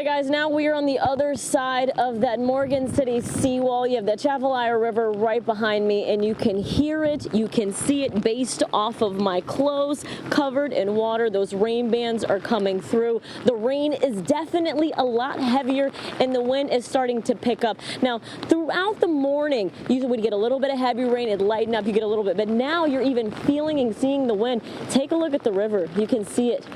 right, guys, now we are on the other side of that Morgan City seawall. You have the Atchafalaya River right behind me, and you can hear it, you can see it based off of my clothes covered in water. Those rain bands are coming through. The rain is definitely a lot heavier, and the wind is starting to pick up. Now, throughout the morning, usually we'd get a little bit of heavy rain, it'd lighten up, you get a little bit, but now you're even feeling and seeing the wind. Take a look at the river. You can see it.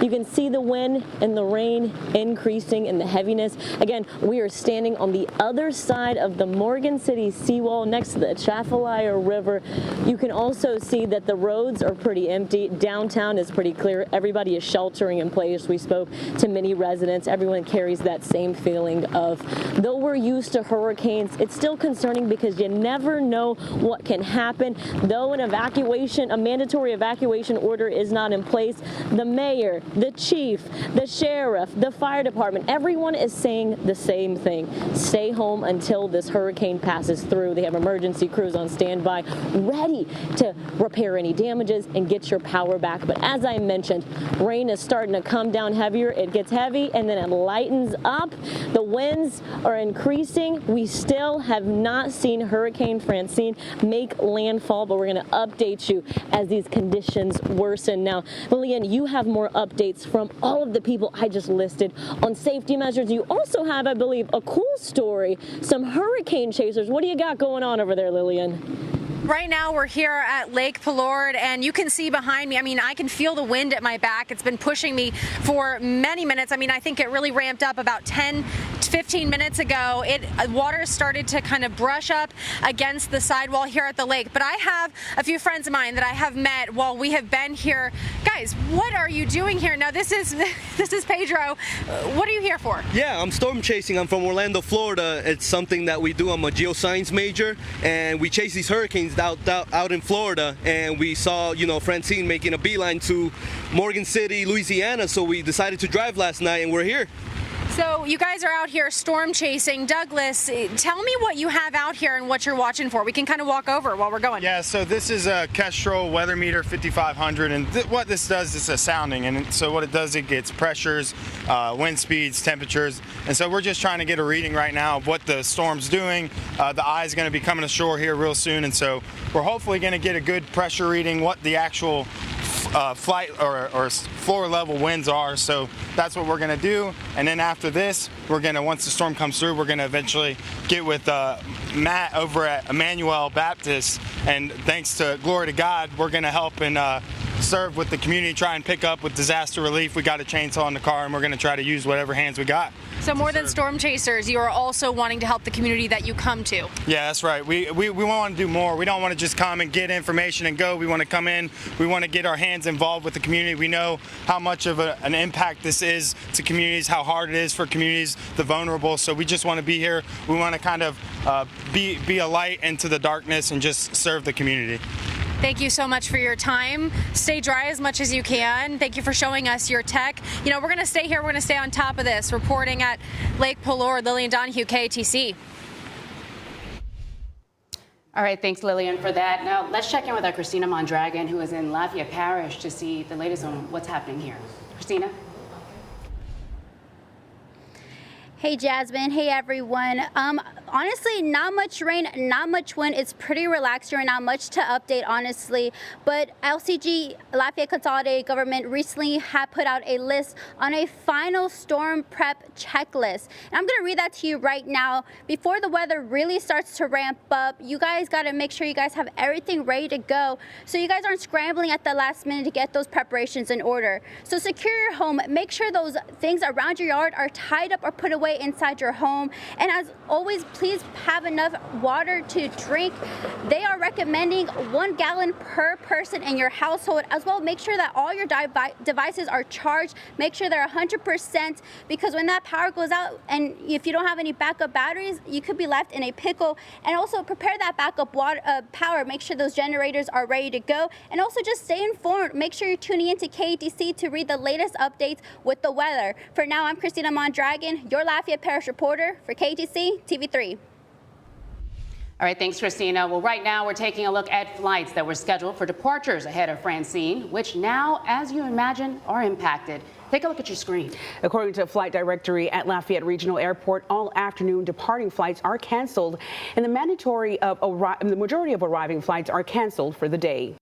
You can see the wind and the rain increasing in the heaviness. Again, we are standing on the other side of the Morgan City seawall next to the Atchafalaya River. You can also see that the roads are pretty empty. Downtown is pretty clear. Everybody is sheltering in place. We spoke to many residents. Everyone carries that same feeling of, though we're used to hurricanes, it's still concerning because you never know what can happen. Though an evacuation, a mandatory evacuation order is not in place, the mayor, the chief, the sheriff, the fire department, everyone is saying the same thing. Stay home until this hurricane passes through. They have emergency crews on standby, ready to repair any damages and get your power back. But as I mentioned, rain is starting to come down heavier. It gets heavy and then it lightens up. The winds are increasing. We still have not seen Hurricane Francine make landfall, but we're going to update you as these conditions worsen. Now, Lillian, you have more updates from all of the people I just listed on safety measures. You also have, I believe, a cool story, some hurricane chasers. What do you got going on over there, Lillian? Right now we're here at Lake Palourde, and you can see behind me, I mean, I can feel the wind at my back. It's been pushing me for many minutes. I mean, I think it really ramped up about 10 to 15 minutes ago. Water started to kind of brush up against the sidewall here at the lake. But I have a few friends of mine that I have met while we have been here. Guys, what are you doing here? Now, this is Pedro. What are you here for? Yeah, I'm storm chasing. I'm from Orlando, Florida. It's something that we do. I'm a geoscience major, and we chase these hurricanes out in Florida, and we saw, you know, Francine making a beeline to Morgan City, Louisiana, so we decided to drive last night, and we're here. So you guys are out here storm chasing. Douglas, tell me what you have out here and what you're watching for. We can kind of walk over while we're going. Yeah, so this is a Kestrel weather meter 5500, and what this does is a sounding, and so what it does, it gets pressures, wind speeds, temperatures, and so we're just trying to get a reading right now of what the storm's doing. The eye is going to be coming ashore here real soon, and so we're hopefully going to get a good pressure reading, what the actual flight or floor level winds are. So that's what we're going to do, and then after this, we're going to, once the storm comes through, we're going to eventually get with Matt over at Emmanuel Baptist, and thanks to glory to God, we're going to help and serve with the community, try and pick up with disaster relief. We got a chainsaw in the car, and we're going to try to use whatever hands we got. So more than storm chasers, you are also wanting to help the community that you come to. Yeah, that's right. We want to do more. We don't want to just come and get information and go. We want to come in. We want to get our hands involved with the community. We know how much of an impact this is to communities, how hard it is for communities, the vulnerable. So we just want to be here. We want to kind of be a light into the darkness and just serve the community. Thank you so much for your time. Stay dry as much as you can. Thank you for showing us your tech. You know, we're going to stay here. We're going to stay on top of this. Reporting at Lake Palourde, Lillian Donahue, KATC. All right, thanks, Lillian, for that. Now, let's check in with our Christina Mondragon, who is in Lafayette Parish, to see the latest on what's happening here. Christina? Hey, Jasmine. Hey, everyone. Honestly, not much rain, not much wind. It's pretty relaxed here, not much to update, honestly. But LCG, Lafayette Consolidated Government, recently had put out a list on a final storm prep checklist. And I'm going to read that to you right now. Before the weather really starts to ramp up, you guys got to make sure you guys have everything ready to go so you guys aren't scrambling at the last minute to get those preparations in order. So secure your home. Make sure those things around your yard are tied up or put away inside your home. And as always, please have enough water to drink. They are recommending 1 gallon per person in your household. As well, make sure that all your devices are charged. Make sure they're 100%, because when that power goes out and if you don't have any backup batteries, you could be left in a pickle. And also prepare that backup power. Make sure those generators are ready to go. And also just stay informed. Make sure you're tuning into KATC to read the latest updates with the weather. For now, I'm Christina Mondragon, your Lafayette Parish reporter for KATC TV3. All right, thanks, Christina. Well, right now we're taking a look at flights that were scheduled for departures ahead of Francine, which now, as you imagine, are impacted. Take a look at your screen. According to Flight Directory at Lafayette Regional Airport, all afternoon departing flights are canceled, and the majority of arriving flights are canceled for the day.